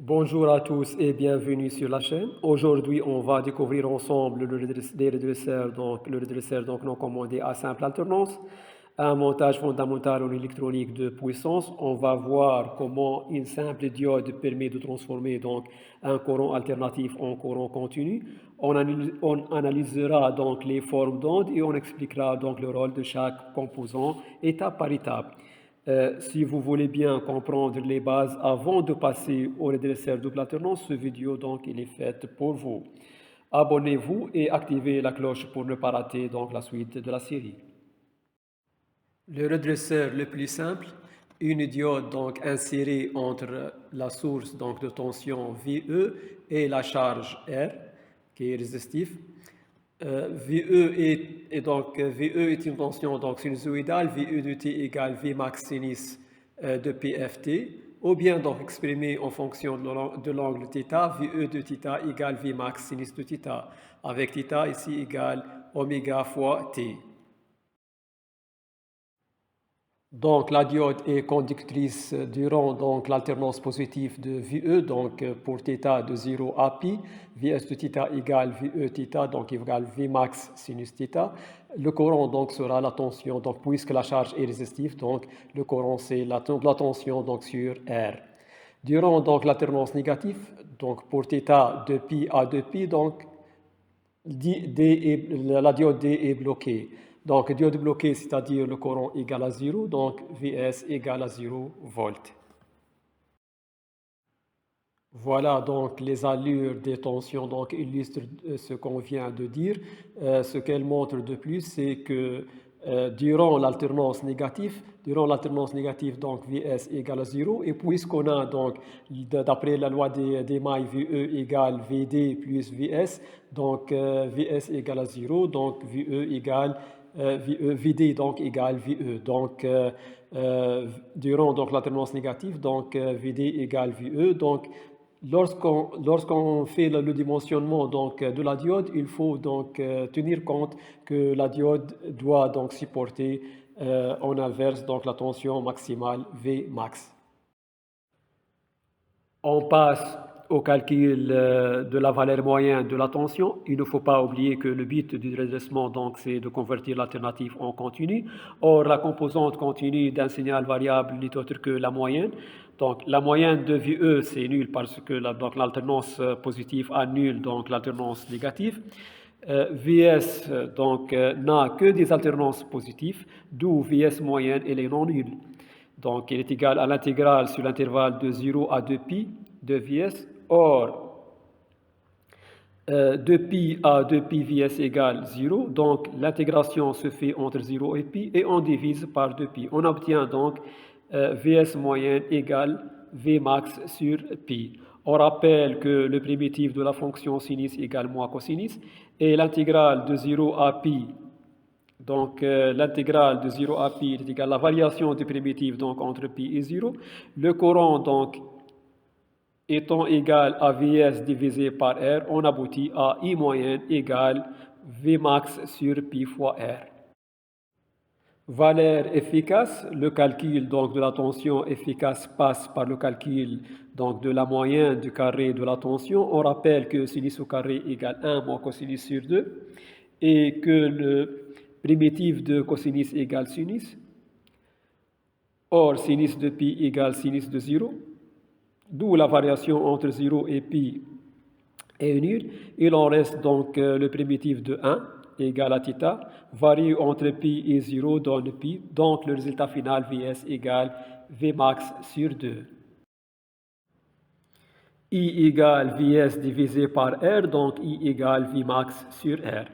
Bonjour à tous et bienvenue sur la chaîne. Aujourd'hui, on va découvrir ensemble les redresseurs, donc non commandés à simple alternance, un montage fondamental en électronique de puissance. On va voir comment une simple diode permet de transformer donc un courant alternatif en courant continu. On analysera donc les formes d'ondes et on expliquera donc le rôle de chaque composant étape par étape. Si vous voulez bien comprendre les bases avant de passer au redresseur double alternance, cette vidéo donc il est faite pour vous. Abonnez-vous et activez la cloche pour ne pas rater donc la suite de la série. Le redresseur le plus simple, une diode donc insérée entre la source donc de tension VE et la charge R qui est résistive. VE est une tension donc sinusoïdale, VE de t égale V max sinus de PFT, ou bien donc exprimé en fonction de l'angle θ, VE de θ égale V max sinus de θ, avec θ ici égale oméga fois T. Donc la diode est conductrice durant donc l'alternance positive de VE, donc pour θ de 0 à pi, Vs de θ égale VE θ, donc égale V max sinus θ. Le courant donc sera la tension, donc puisque la charge est résistive, donc le courant c'est la tension donc sur R. Durant donc l'alternance négative, donc pour θ de pi à 2pi, donc la diode D est bloquée. Donc, diode bloquée, c'est-à-dire le courant égal à 0, donc Vs égale à 0 volts. Voilà donc les allures des tensions donc illustrent ce qu'on vient de dire. Ce qu'elle montre de plus, c'est que durant l'alternance négative, donc Vs égale à 0, et puisqu'on a donc, d'après la loi des mailles, VE égale Vd plus Vs, donc Vs égale à 0, donc VE égale Vd donc égale VE. Donc, durant donc l'alternance négative, donc Vd égale VE, donc lorsqu'on fait le dimensionnement donc, de la diode, il faut donc tenir compte que la diode doit donc supporter en inverse donc la tension maximale V max. On passe au calcul de la valeur moyenne de la tension. Il ne faut pas oublier que le but du redressement, donc, c'est de convertir l'alternative en continu. Or, la composante continue d'un signal variable n'est autre que la moyenne. Donc, la moyenne de VE, c'est nul parce que l'alternance positive annule donc l'alternance négative. Vs donc n'a que des alternances positives, d'où Vs moyenne elle est non nulle. Donc, il est égal à l'intégrale sur l'intervalle de 0 à 2pi de Vs. Or, 2pi à 2pi Vs égale 0. Donc, l'intégration se fait entre 0 et pi et on divise par 2pi. On obtient donc Vs moyenne égale V max sur pi. On rappelle que le primitif de la fonction sinus égale moins cosinus et l'intégrale de 0 à pi. Donc, l'intégrale de 0 à pi est égale à la variation du primitif donc, entre pi et 0. Le courant, donc, étant égal à Vs divisé par R, on aboutit à I moyenne égale V max sur pi fois R. Valeur efficace, le calcul donc, de la tension efficace passe par le calcul donc, de la moyenne du carré de la tension. On rappelle que sinus au carré égale 1 moins cosinus sur 2 et que le primitif de cosinus égale sinus. Or, sinus de pi égale sinus de 0, d'où la variation entre 0 et pi est nulle. Il en reste donc le primitif de 1 égale à θ, varie entre pi et 0 donne pi, donc le résultat final Vs égale V max sur 2. I égale Vs divisé par R, donc I égale V max sur R.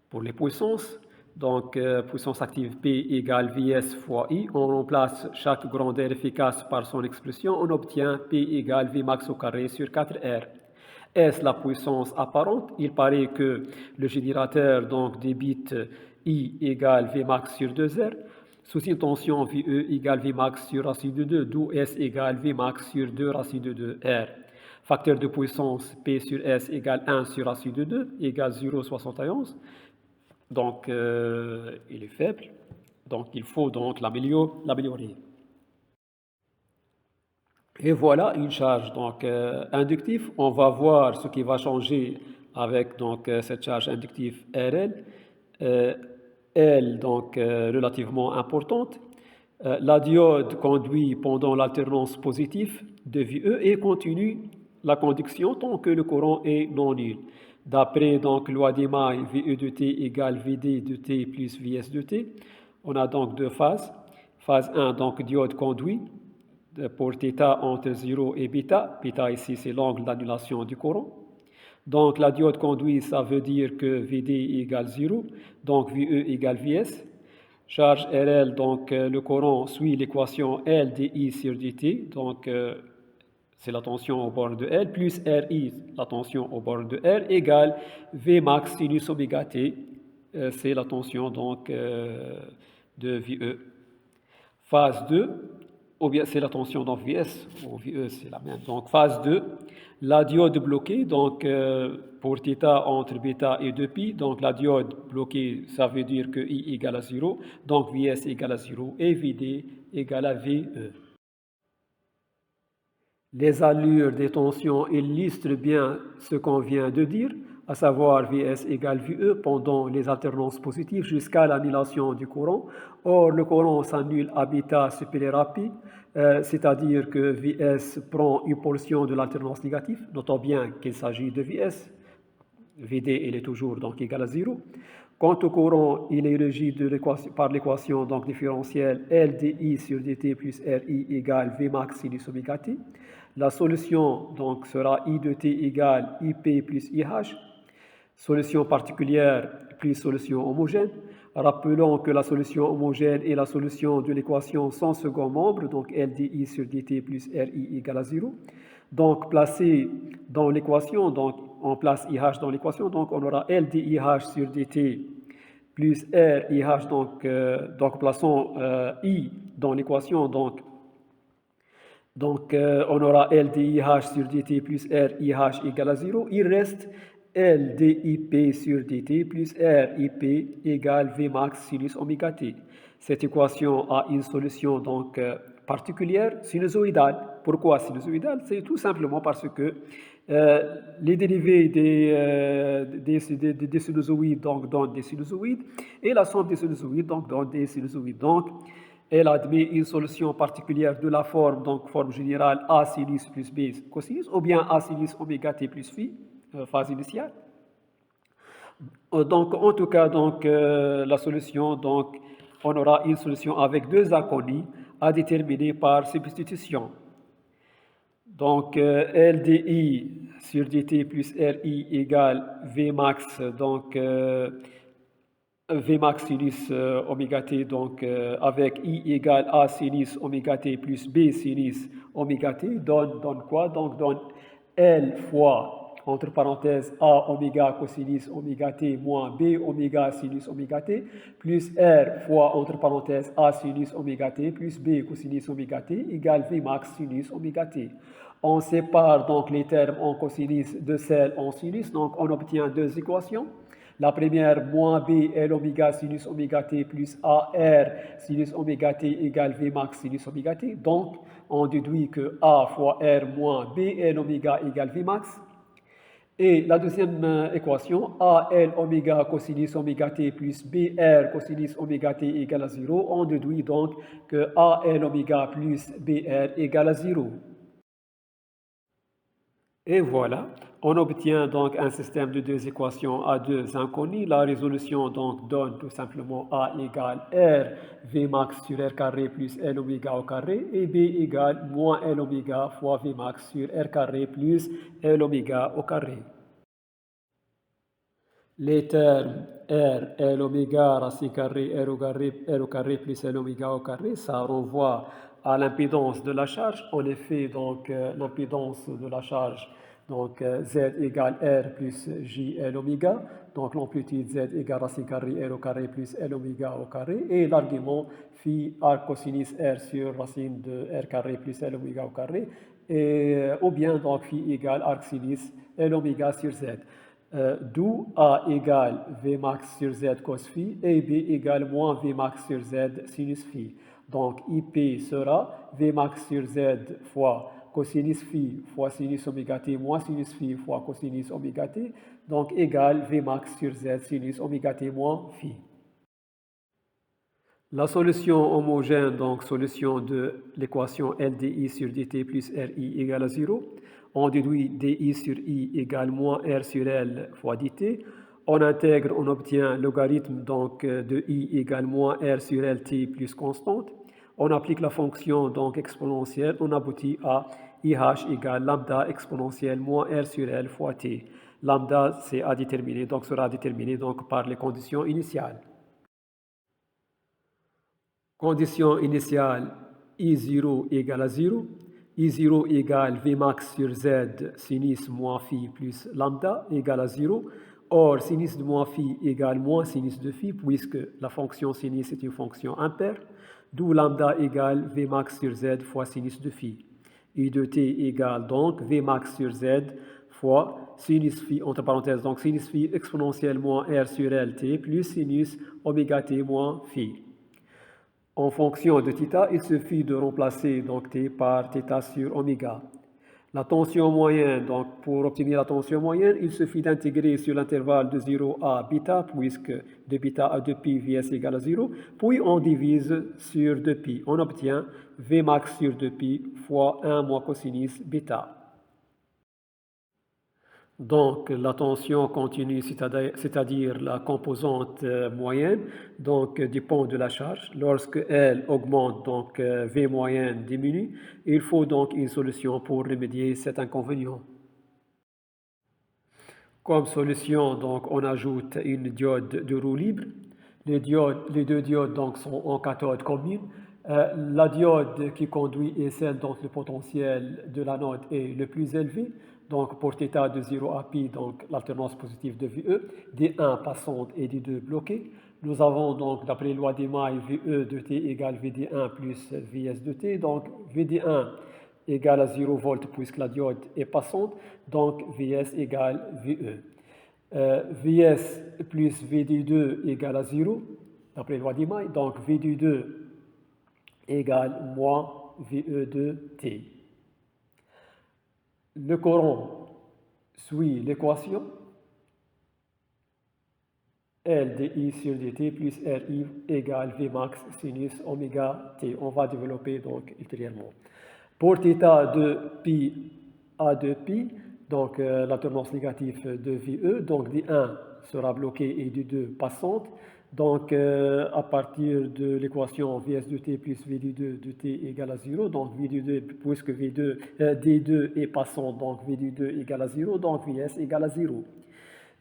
Pour les puissances, donc puissance active P égale Vs fois I, on remplace chaque grandeur efficace par son expression, on obtient P égale V max au carré sur 4R. Est-ce la puissance apparente? Il paraît que le générateur donc débite I égale V max sur 2R, sous une tension VE égale V max sur racine de 2, d'où S égale V max sur 2 racine de 2R. Facteur de puissance P sur S égale 1 sur racine de 2 égale 0,71. Donc, il est faible. Donc, il faut donc l'améliorer. Et voilà une charge donc inductive. On va voir ce qui va changer avec donc cette charge inductive RL. Euh, L donc relativement importante. La diode conduit pendant l'alternance positive de VE et continue la conduction tant que le courant est non nul. D'après donc loi d'Emaille, VE de T égale VD de T plus VS de T, on a donc deux phases. Phase 1, donc diode conduit pour θ entre 0 et bêta. Bêta ici, c'est l'angle d'annulation du courant. Donc la diode conduit, ça veut dire que VD égale 0, donc VE égale VS. Charge RL, donc le courant suit l'équation L dI sur dt, donc c'est la tension aux bornes de L, plus RI, la tension aux bornes de R, égale V max sinus oméga t, c'est la tension donc de VE. Phase 2, ou bien c'est la tension donc VS, ou VE c'est la même. Donc phase 2, la diode bloquée, donc pour θ entre bêta et 2π, donc la diode bloquée, ça veut dire que I égale à 0, donc VS égale à 0 et VD égale à VE. Les allures des tensions illustrent bien ce qu'on vient de dire, à savoir Vs égale VE pendant les alternances positives jusqu'à l'annulation du courant. Or, le courant s'annule à bêta supérieur à pi, c'est-à-dire que Vs prend une portion de l'alternance négative. Notons bien qu'il s'agit de Vs. Vd, il est toujours donc égal à 0. Quant au courant, il est régi par l'équation donc différentielle LdI sur dt plus Ri égale V max sinus oméga t. La solution donc sera I de t égale Ip plus IH, solution particulière plus solution homogène. Rappelons que la solution homogène et la solution de l'équation sont second membre, donc LdI sur dt plus Ri égale à 0. Donc placé dans l'équation, donc on place IH dans l'équation, donc on aura LdIH sur dt plus RIH, donc plaçons I dans l'équation, donc on aura LdIH sur dt plus RIH égale à 0. Il reste LdIP sur dt plus RIP égale V max sinus oméga t. Cette équation a une solution donc particulière sinusoïdale. Pourquoi sinusoïdale? C'est tout simplement parce que les dérivés des sinusoïdes donc donnent des sinusoïdes et la somme des sinusoïdes donc donne des sinusoïdes. Donc, elle admet une solution particulière de la forme, donc forme générale A sinus plus B cosinus, ou bien A sinus oméga t plus phi, phase initiale. Donc, en tout cas, donc, la solution, donc, on aura une solution avec deux inconnus à déterminer par substitution. Donc, LdI sur dt plus Ri égale V max, donc V max sinus oméga t, donc avec I égale A sinus oméga t plus B sinus oméga t, donne quoi? Donc donne L fois, entre parenthèses, A oméga cosinus oméga t moins B oméga sinus oméga t, plus R fois, entre parenthèses, A sinus oméga t plus B cosinus oméga t égale V max sinus oméga t. On sépare donc les termes en cosinus de celles en sinus, donc on obtient deux équations. La première, moins B L oméga sinus oméga t plus AR sinus oméga t égale V max sinus oméga t. Donc, on déduit que A fois R moins B L oméga égale V max. Et la deuxième équation, AL oméga cosinus oméga t plus BR cosinus oméga t égale à 0. On déduit donc que AL oméga plus BR égale à 0. Et voilà, on obtient donc un système de deux équations à deux inconnues. La résolution donc donne tout simplement A égale R V max sur R carré plus L oméga au carré et B égale moins L oméga fois V max sur R carré plus L oméga au carré. Les termes R, L oméga, racine carrée, R au carré plus L oméga au carré, ça renvoie à l'impédance de la charge. En effet, donc l'impédance de la charge, donc Z égale R plus J L oméga, donc l'amplitude Z égale racine carrée R au carré plus L oméga au carré, et l'argument phi arc cosinus R sur racine de R carré plus L oméga au carré, et, ou bien donc phi égale arc sinus L oméga sur Z. D'où A égale V max sur Z cos phi et B égale moins V max sur Z sinus phi. Donc IP sera V max sur Z fois cosinus phi fois sinus oméga t moins sinus phi fois cosinus oméga t, donc égale V max sur Z sinus oméga t moins phi. La solution homogène, donc solution de l'équation LDI sur dt plus RI égale à 0, on déduit DI sur I égale moins R sur L fois dt. On intègre, on obtient logarithme donc de I égale moins R sur LT plus constante. On applique la fonction donc exponentielle, on aboutit à IH égale lambda exponentielle moins R sur L fois T. Lambda c'est à déterminer, donc sera déterminé donc par les conditions initiales. Condition initiale, I0 égale à 0. I0 égale Vmax sur Z sinus moins phi plus lambda égale à 0. Or, sinus de moins phi égale moins sinus de phi puisque la fonction sinus est une fonction impaire. D'où lambda égale Vmax sur Z fois sinus de phi. I de t égale donc Vmax sur Z fois sinus phi, entre parenthèses, donc sinus phi exponentielle moins R sur LT plus sinus oméga t moins phi. En fonction de θ, il suffit de remplacer donc t par θ sur oméga. La tension moyenne, donc pour obtenir la tension moyenne, il suffit d'intégrer sur l'intervalle de 0 à bêta, puisque de bêta à 2π Vs égale à 0, puis on divise sur 2π. On obtient Vmax sur 2π fois 1 moins cosinus bêta. Donc la tension continue, c'est-à-dire la composante moyenne, donc dépend de la charge. Lorsque elle augmente, donc V moyenne diminue. Il faut donc une solution pour remédier cet inconvénient. Comme solution, donc on ajoute une diode de roue libre. Les deux diodes donc sont en cathode commune. La diode qui conduit est celle dont le potentiel de l'anode est le plus élevé. Donc pour θ de 0 à π, donc l'alternance positive de VE, D1 passante et D2 bloquée. Nous avons donc d'après loi d'Emaille VE de T égale VD1 plus Vs de T. Donc VD1 égale à 0 volts puisque la diode est passante, donc Vs égale VE. Vs plus VD2 égale à 0, d'après loi d'Emaille, donc VD2 égale moins VE de T. Le courant suit l'équation L dI sur dt plus RI égale Vmax sinus oméga t. On va développer donc ultérieurement. Pour θ de π à 2π, donc l'alternance négative de VE, donc D1 sera bloqué et D2 passante. Donc à partir de l'équation Vs de t plus Vd2 de t égale à 0, donc Vd2 puisque D2 est passant, donc Vd2 égale à 0, donc Vs égale à 0.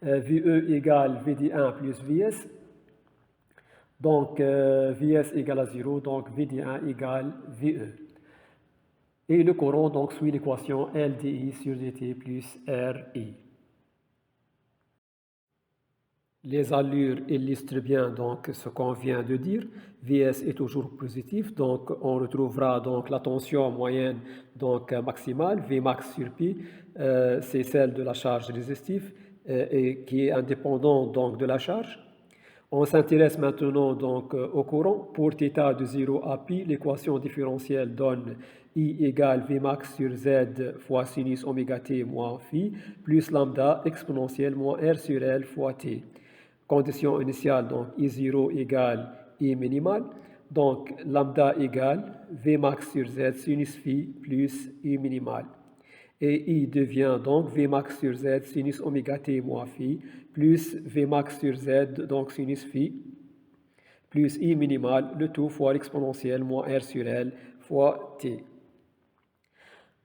VE égale Vd1 plus Vs, donc Vs égale à 0, donc Vd1 égale VE. Et le courant donc suit l'équation LDI sur dt plus RI. Les allures illustrent bien donc ce qu'on vient de dire. Vs est toujours positif, donc on retrouvera donc la tension moyenne donc maximale, Vmax sur π, c'est celle de la charge résistive et qui est indépendante donc de la charge. On s'intéresse maintenant donc au courant. Pour θ de 0 à π, l'équation différentielle donne I égale Vmax sur Z fois sinus oméga t moins phi plus lambda exponentielle moins R sur L fois t. Condition initiale, donc I0 égale I minimal, donc lambda égale Vmax sur Z sinus phi plus I minimal. Et I devient donc Vmax sur Z sinus oméga t moins phi plus Vmax sur Z, donc sinus phi, plus I minimal, le tout fois l'exponentielle moins R sur L fois t.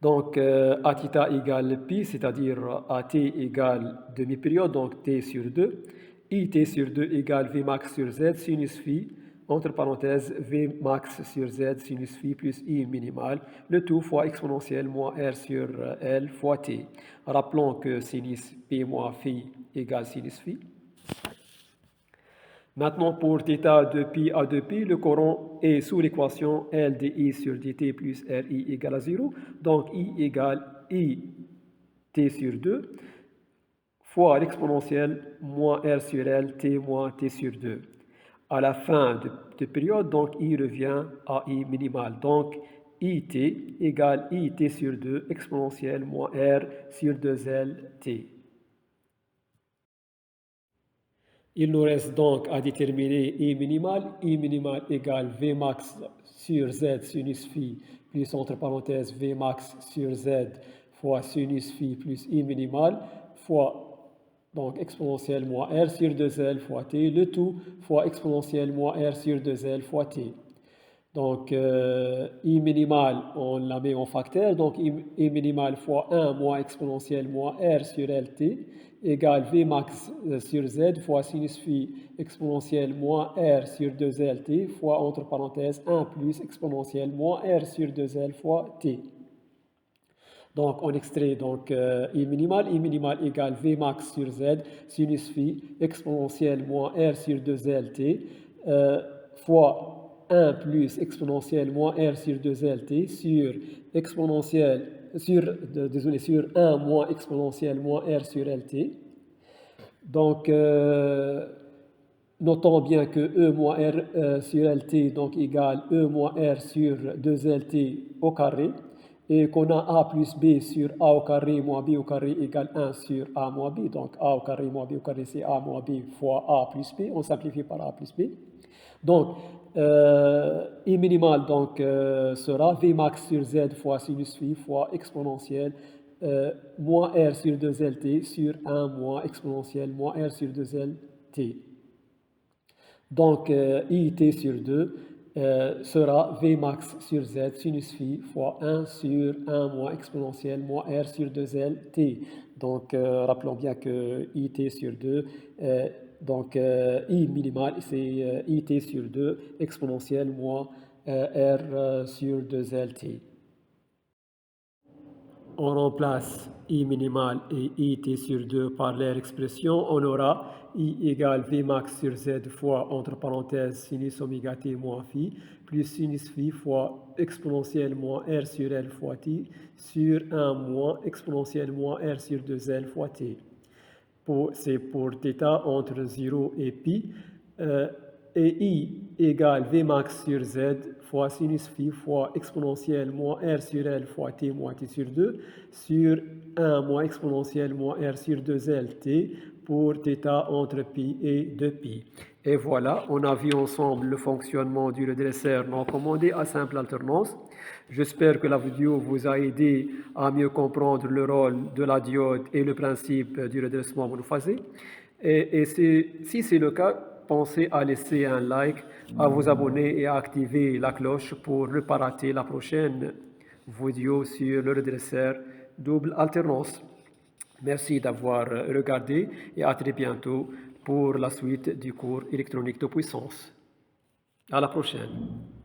Donc à θ égale π, c'est-à-dire à t égale demi-période, donc t sur 2. IT sur 2 égale Vmax sur Z sinus phi, entre parenthèses Vmax sur Z sinus phi plus I minimal, le tout fois exponentielle moins R sur L fois T. Rappelons que sinus P moins phi égale sinus phi. Maintenant pour θ de π à 2π, le courant est sous l'équation L dI sur dt plus RI égale à 0, donc I égale I t sur 2 fois l'exponentielle moins R sur L, t moins t sur 2. À la fin de période, donc I revient à I minimal. Donc IT égale IT sur 2 exponentielle moins R sur 2L T. Il nous reste donc à déterminer I minimal. I minimal égale Vmax sur Z sinus phi plus entre parenthèses Vmax sur Z fois sinus phi plus I minimal fois donc exponentielle moins R sur 2L fois T, le tout fois exponentielle moins R sur 2L fois T. Donc, I minimal, on la met en facteur, donc I minimal fois 1 moins exponentielle moins R sur LT égale Vmax sur Z fois sinus phi exponentielle moins R sur 2LT fois entre parenthèses 1 plus exponentielle moins R sur 2L fois T. Donc, on extrait donc, I minimal égale Vmax sur Z sinus phi exponentielle moins R sur 2LT fois 1 plus exponentielle moins R sur 2LT sur exponentielle sur 1 moins exponentielle moins R sur LT. Donc, notons bien que E moins R sur LT donc égale E moins R sur 2LT au carré et qu'on a A plus B sur A au carré moins B au carré égale 1 sur A moins B. Donc A au carré moins B au carré c'est A moins B fois A plus B. On simplifie par A plus B. Donc, I minimal donc, sera Vmax sur Z fois sinus phi fois exponentielle moins R sur 2LT sur 1 moins exponentielle moins R sur 2LT. Donc, IT sur 2 sera Vmax sur Z sinus phi fois 1 sur 1 moins exponentielle moins R sur 2LT. Donc, rappelons bien que IT sur 2, donc I minimal, c'est IT sur 2 exponentielle moins R sur 2LT. On remplace I minimal et IT sur 2 par leur expression. On aura I égale Vmax sur Z fois, entre parenthèses, sinus oméga t moins phi, plus sinus phi fois exponentielle moins R sur L fois T, sur 1 moins exponentielle moins R sur 2L fois T. C'est pour θ entre 0 et pi. Et I égale Vmax sur Z fois sinus phi fois exponentielle moins R sur L fois T moins T sur 2 sur 1 moins exponentielle moins R sur 2L T pour θ entre pi et 2pi. Et voilà, on a vu ensemble le fonctionnement du redresseur non commandé à simple alternance. J'espère que la vidéo vous a aidé à mieux comprendre le rôle de la diode et le principe du redressement monophasé. Et si c'est le cas, pensez à laisser un like, à vous abonner et à activer la cloche pour ne pas rater la prochaine vidéo sur le redresseur double alternance. Merci d'avoir regardé et à très bientôt pour la suite du cours électronique de puissance. À la prochaine.